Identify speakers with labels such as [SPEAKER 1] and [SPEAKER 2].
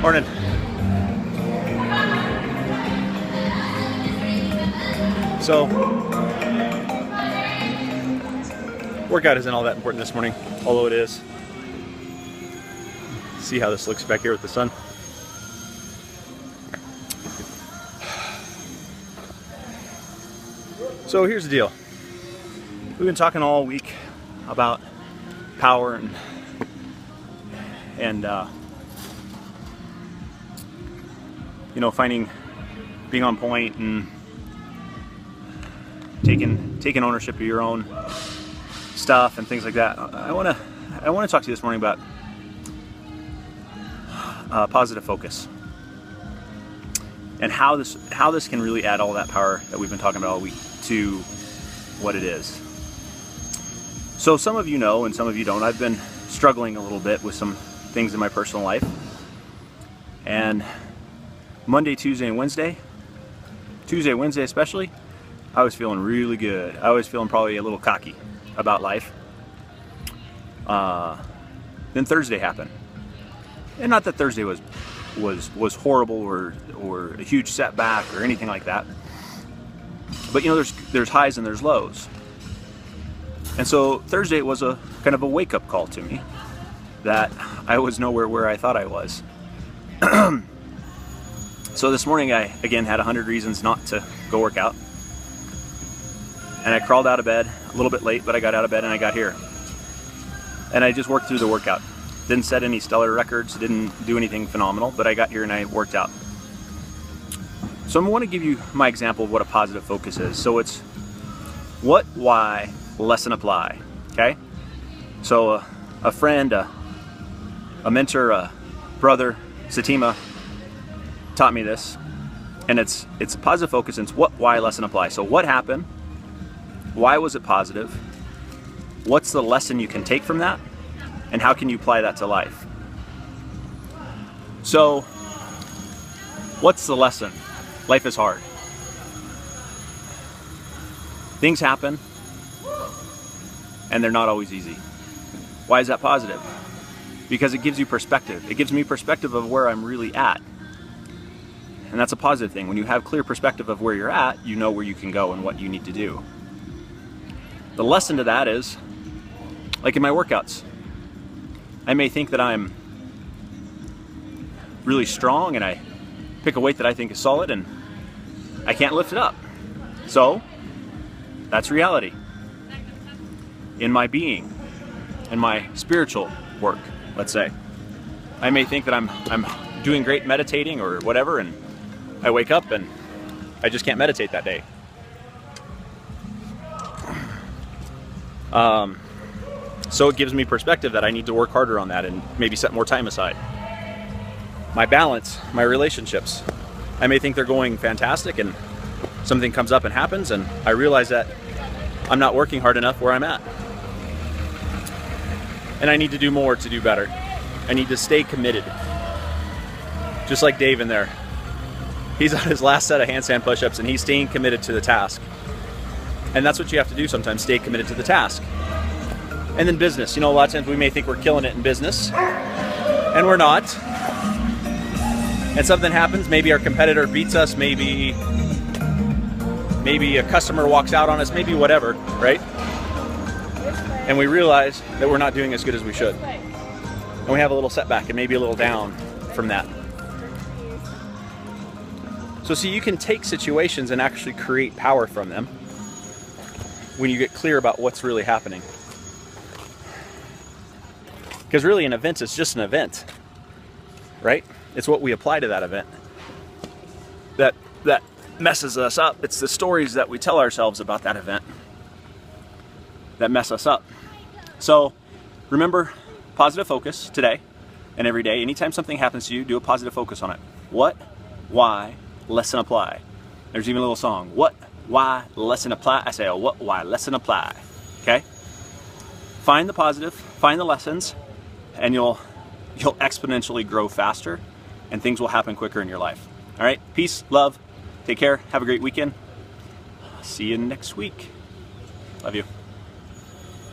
[SPEAKER 1] Morning. So, workout isn't all that important this morning, although it is. See how this looks back here with the sun. So here's the deal. We've been talking all week about power and you know, being on point and taking ownership of your own stuff and things like that. I want to talk to you this morning about positive focus and how this can really add all that power that we've been talking about all week to what it is. So some of you know and some of you don't. I've been struggling a little bit with some things in my personal life, and Monday, Tuesday, and Wednesday especially, I was feeling really good. I was feeling probably a little cocky about life. Then Thursday happened, and not that Thursday was horrible or a huge setback or anything like that, but you know, there's highs and there's lows. And so Thursday was a kind of a wake-up call to me that I was nowhere where I thought I was. So this morning I again had 100 reasons not to go work out, and I crawled out of bed a little bit late, but I got out of bed and I got here, and I just worked through the workout. Didn't set any stellar records, didn't do anything phenomenal, but I got here and I worked out. So I want to give you my example of what a positive focus is. So it's what, why, lesson, apply. Okay? So a friend, a mentor, a brother, Satima, taught me this, and it's a positive focus, and it's what, why, lesson, apply. So what happened? Why was it positive? What's the lesson you can take from that? And how can you apply that to life? So, what's the lesson? Life is hard. Things happen, and they're not always easy. Why is that positive? Because it gives you perspective. It gives me perspective of where I'm really at. And that's a positive thing. When you have clear perspective of where you're at, you know where you can go and what you need to do. The lesson to that is, like in my workouts, I may think that I'm really strong and I pick a weight that I think is solid and I can't lift it up. So that's reality. In my being, in my spiritual work, let's say, I may think that I'm doing great meditating or whatever, and I wake up and I just can't meditate that day. So it gives me perspective that I need to work harder on that and maybe set more time aside. My balance, my relationships, I may think they're going fantastic and something comes up and happens and I realize that I'm not working hard enough where I'm at. And I need to do more to do better. I need to stay committed. Just like Dave in there. He's on his last set of handstand push-ups and he's staying committed to the task. And that's what you have to do sometimes, stay committed to the task. And then business, you know, a lot of times we may think we're killing it in business, and we're not. And something happens, maybe our competitor beats us, maybe a customer walks out on us, maybe whatever, right? And we realize that we're not doing as good as we should. And we have a little setback and maybe a little down from that. So see, you can take situations and actually create power from them when you get clear about what's really happening. Because really an event is just an event, right? It's what we apply to that event that messes us up. It's the stories that we tell ourselves about that event that mess us up. So remember, positive focus today and every day. Anytime something happens to you, do a positive focus on it. What, why, lesson, apply. There's even a little song. What, why, lesson, apply. I say, oh, what, why, lesson, apply. Okay? Find the positive, find the lessons, and you'll exponentially grow faster and things will happen quicker in your life. All right? Peace, love, take care, have a great weekend. See you next week. Love you.